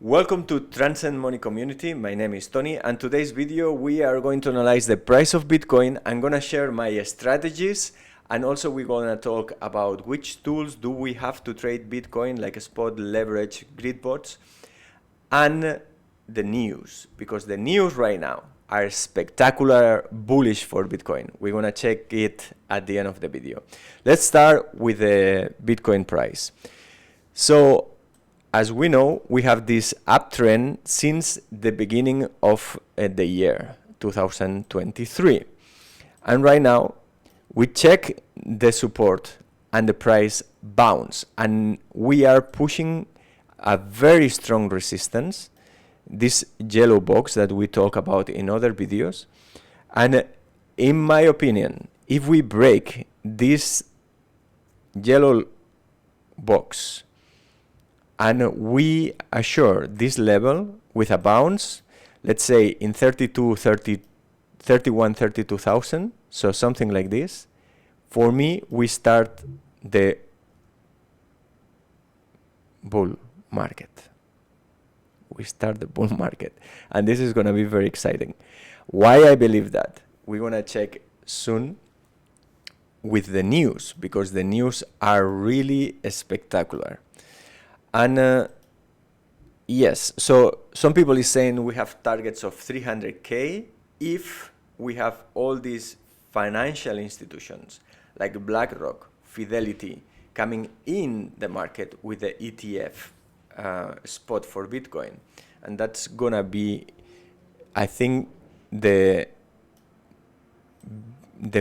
Welcome to Transcend Money Community. My name is Tony, and today's video we are going to analyze the price of Bitcoin. I'm gonna share my strategies, and also we're gonna talk about which tools do we have to trade Bitcoin, like a spot, leverage, grid bots, and the news, because the news right now are spectacular bullish for Bitcoin. We're gonna check it at the end of the video. Let's start with the Bitcoin price. So as we know, we have this uptrend since the beginning of the year 2023. And right now, we check the support and the price bounce. And we are pushing a very strong resistance, this yellow box that we talk about in other videos. And in my opinion, if we break this yellow box, and we assure this level with a bounce, let's say in 32,000, so something like this. For me, we start the bull market. We start the bull market. And this is going to be very exciting. Why I believe that? We're going to check soon with the news, because the news are really spectacular. And yes, so some people is saying we have targets of 300K if we have all these financial institutions like BlackRock, Fidelity coming in the market with the ETF spot for Bitcoin. And that's gonna be, I think, the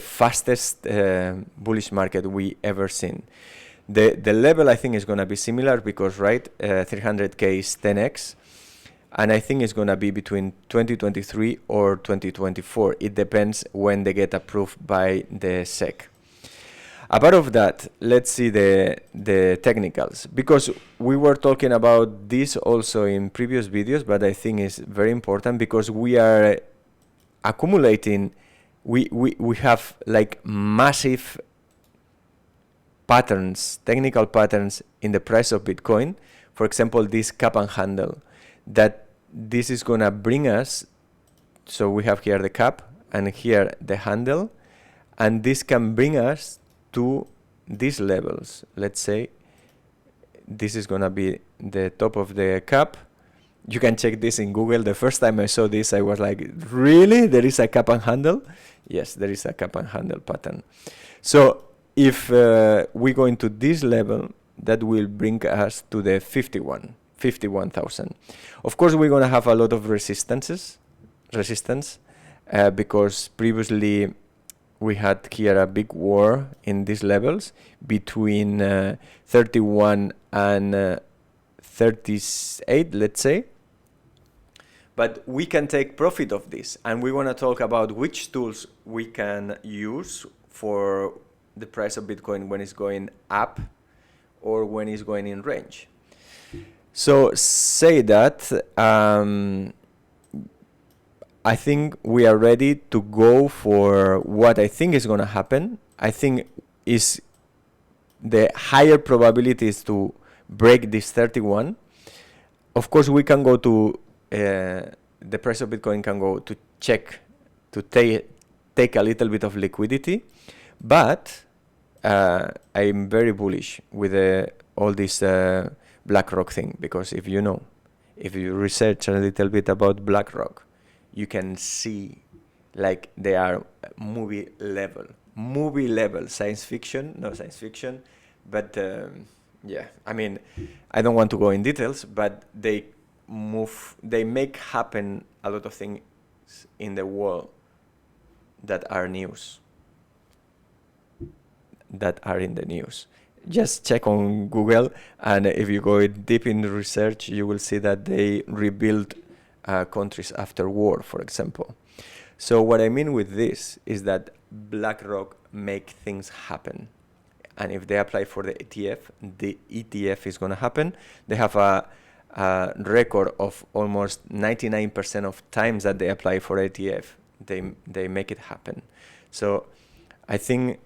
fastest bullish market we ever seen. The level I think is going to be similar because, right, 300K is 10x, and I think it's going to be between 2023 or 2024. It depends when they get approved by the SEC. Apart of that, let's see the technicals, because we were talking about this also in previous videos, but I think it's very important because we are accumulating, we have like massive patterns, technical patterns in the price of Bitcoin. For example, this cap and handle, that this is gonna bring us, so we have here the cap and here the handle, and this can bring us to these levels. Let's say this is gonna be the top of the cap. You can check this in Google. The first time I saw this, I was like, really? There is a cap and handle? Yes, there is a cap and handle pattern. So if we go into this level, that will bring us to the 51,000. Of course, we're going to have a lot of resistance, because previously we had here a big war in these levels between 31 and 38, let's say. But we can take profit of this, and we want to talk about which tools we can use for the price of Bitcoin when it's going up or when it's going in range. So say that I think we are ready to go for what I think is going to happen. I think is the higher probabilities to break this 31. Of course, we can go to the price of Bitcoin can go to check to take a little bit of liquidity. But I'm very bullish with all this BlackRock thing, because if you research a little bit about BlackRock, you can see like they are movie level, science fiction, but yeah, I mean, I don't want to go in details, but they make happen a lot of things in the world that are news. That are in the news. Just check on Google, and if you go deep in the research, you will see that they rebuild countries after war, for example. So what I mean with this is that BlackRock make things happen, and if they apply for the ETF is going to happen. They have a record of almost 99% of times that they apply for ETF, they make it happen. So I think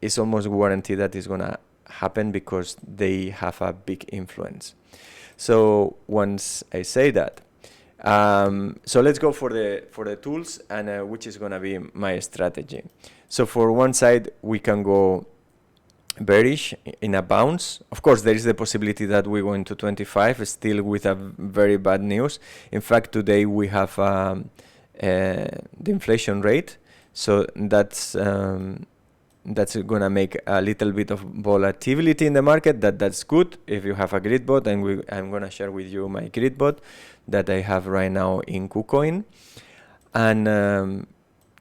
it's almost guaranteed that it's going to happen because they have a big influence. So once I say that, so let's go for the tools and which is gonna be my strategy. So for one side, we can go bearish in a bounce. Of course, there is the possibility that we go into 25 still with a very bad news. In fact, today we have the inflation rate, so that's gonna make a little bit of volatility in the market. That's good if you have a grid bot, and I'm gonna share with you my grid bot that I have right now in KuCoin. And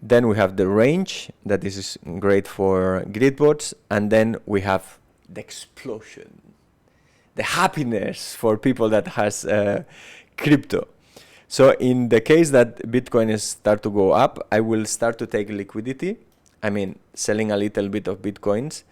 then we have the range, that is great for grid bots, and then we have the explosion, the happiness for people that has crypto. So in the case that Bitcoin is start to go up, I will start to take liquidity. I mean, selling a little bit of Bitcoins,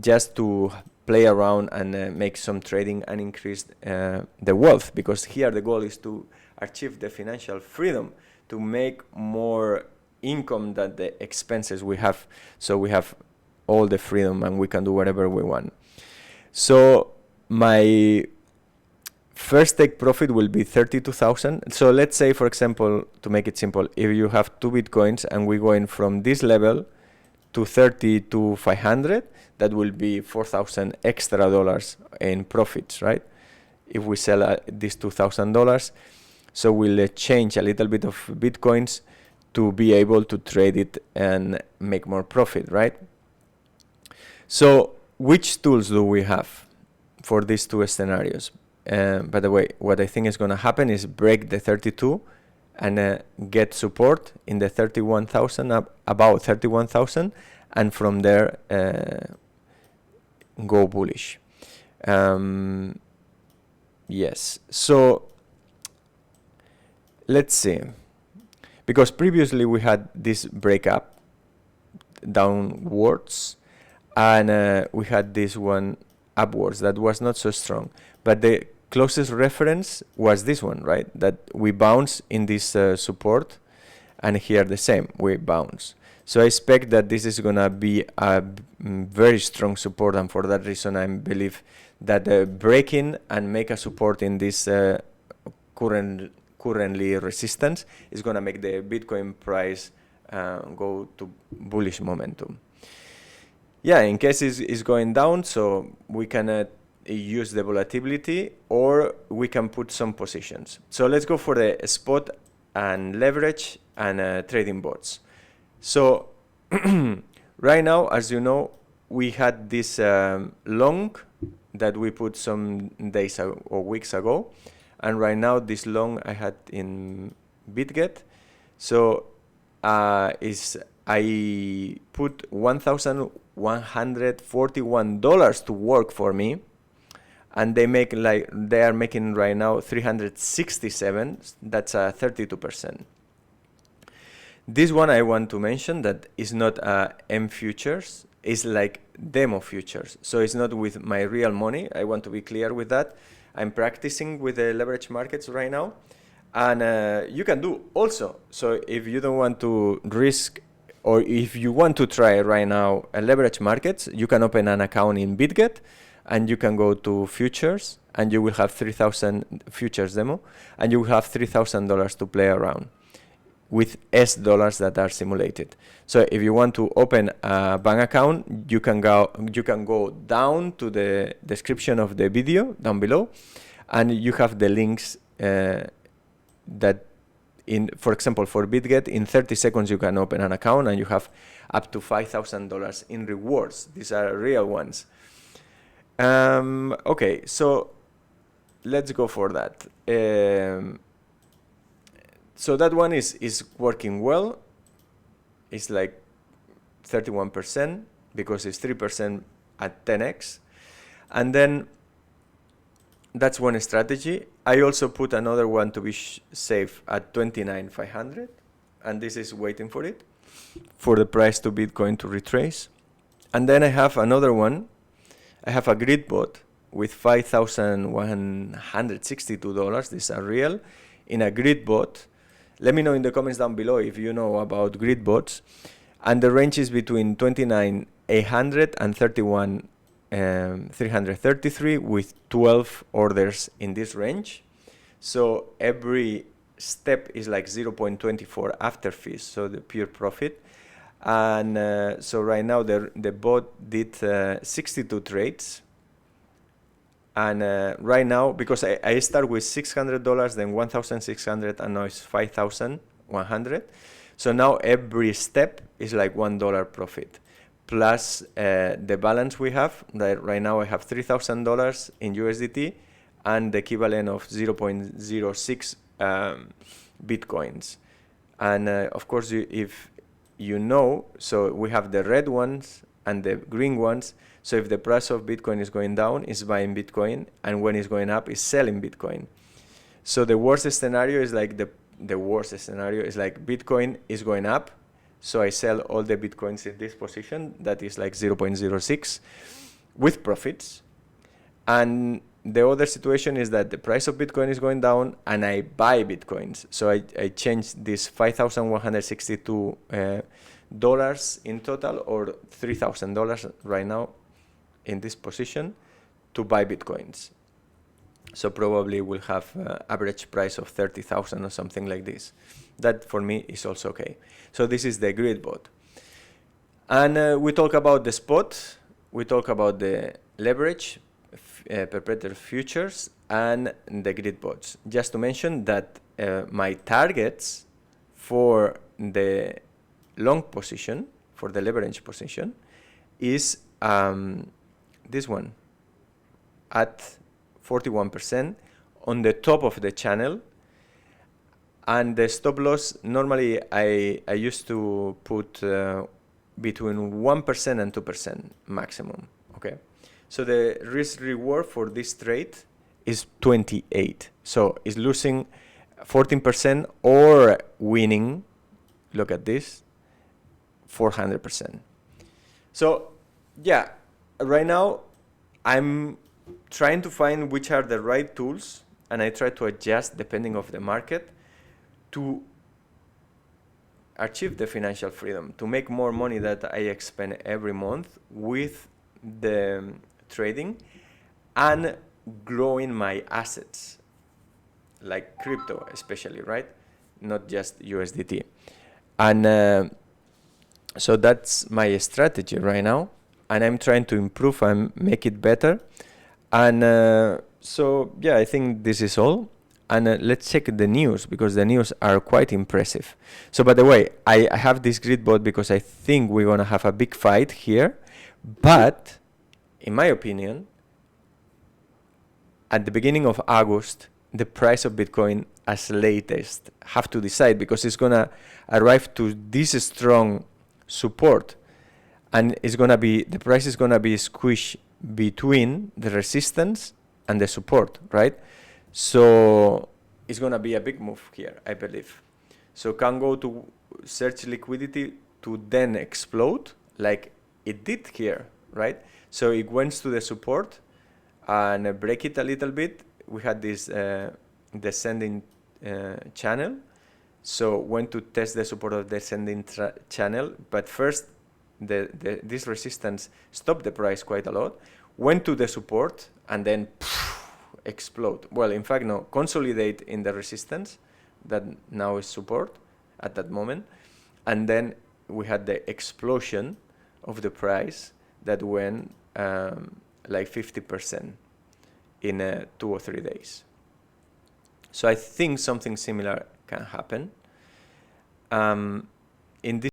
just to play around and make some trading and increase the wealth, because here the goal is to achieve the financial freedom, to make more income than the expenses we have. So we have all the freedom and we can do whatever we want. So my first take profit will be 32,000. So let's say, for example, to make it simple, if you have 2 Bitcoins and we're going from this level to 30 to 500, that will be $4,000 extra in profits, right? If we sell this $2,000, so we'll change a little bit of Bitcoins to be able to trade it and make more profit, right? So which tools do we have for these two scenarios? By the way, what I think is going to happen is break the 32 and get support in the 31,000, about 31,000, and from there go bullish. Yes, so let's see, because previously we had this breakup downwards, and we had this one upwards that was not so strong, but the closest reference was this one, right? That we bounce in this support, and here the same, we bounce. So I expect that this is gonna be a very strong support, and for that reason I believe that breaking and make a support in this currently resistance is gonna make the Bitcoin price go to bullish momentum. Yeah, in case it's going down, so we can use the volatility, or we can put some positions. So let's go for the spot and leverage and trading bots. So right now, as you know, we had this long that we put some days or weeks ago, and right now this long I had in BitGet. So I put $1,141 to work for me, and they are making right now 367. That's a 32%. This one I want to mention that is not M futures, it's like demo futures. So it's not with my real money. I want to be clear with that. I'm practicing with the leverage markets right now, and you can do also. So if you don't want to risk, or if you want to try right now a leverage markets, you can open an account in BitGet, and you can go to futures, and you will have 3,000 futures demo, and you will have $3,000 to play around with S dollars that are simulated. So if you want to open a bank account, you can go down to the description of the video down below, and you have the links that for example, for BitGet, in 30 seconds you can open an account, and you have up to $5,000 in rewards. These are real ones. Okay, so let's go for that. So that one is working well. It's like 31% because it's 3% at 10x. And then that's one strategy. I also put another one to be safe at 29,500, and this is waiting for it, for the price to Bitcoin to retrace. And then I have another one. I have a grid bot with $5,162. These are real in a grid bot. Let me know in the comments down below if you know about grid bots. And the range is between 29,800 and 31 333 with 12 orders in this range. So every step is like 0.24 after fees, so the pure profit. And so right now the bot did 62 trades. And right now, because I start with $600, then 1,600, and now it's 5,100. So now every step is like $1 profit. Plus the balance we have, that right now I have $3,000 in USDT and the equivalent of 0.06 Bitcoins. And of course, if you know, so we have the red ones and the green ones. So if the price of Bitcoin is going down, it's buying Bitcoin, and when it's going up, it's selling Bitcoin. So the worst scenario is like the worst scenario is like Bitcoin is going up, so I sell all the Bitcoins in this position, that is like 0.06 with profits. And the other situation is that the price of Bitcoin is going down and I buy Bitcoins. So I changed this $5,162 in total, or $3,000 right now in this position, to buy Bitcoins. So probably we'll have average price of 30,000 or something like this. That for me is also okay. So this is the grid bot. And we talk about the spot, we talk about the leverage, perpetual futures, and the grid bots. Just to mention that my targets for the long position, for the leverage position, is this one at 41% on the top of the channel. And the stop loss, normally I used to put between 1% and 2% maximum. Okay, so the risk reward for this trade is 28. So it's losing 14% or winning, look at this, 400%. So yeah, right now I'm trying to find which are the right tools, and I try to adjust depending of the market to achieve the financial freedom, to make more money that I expend every month with the trading and growing my assets, like crypto especially, right? Not just USDT. And so that's my strategy right now, and I'm trying to improve and make it better. And so yeah, I think this is all. And let's check the news, because the news are quite impressive. So by the way, I have this grid bot because I think we're gonna have a big fight here, but in my opinion, at the beginning of August, the price of Bitcoin as latest have to decide, because it's gonna arrive to this strong support, and it's gonna be, the price is gonna be squished between the resistance and the support, right? So it's gonna be a big move here, I believe. So can go to search liquidity to then explode like it did here, right? So it went to the support and break it a little bit. We had this descending channel, so went to test the support of descending channel, but first this resistance stopped the price quite a lot, went to the support, and then explode. Well, in fact, no, consolidate in the resistance that now is support at that moment, and then we had the explosion of the price that went like 50% in 2 or 3 days. So I think something similar can happen. In this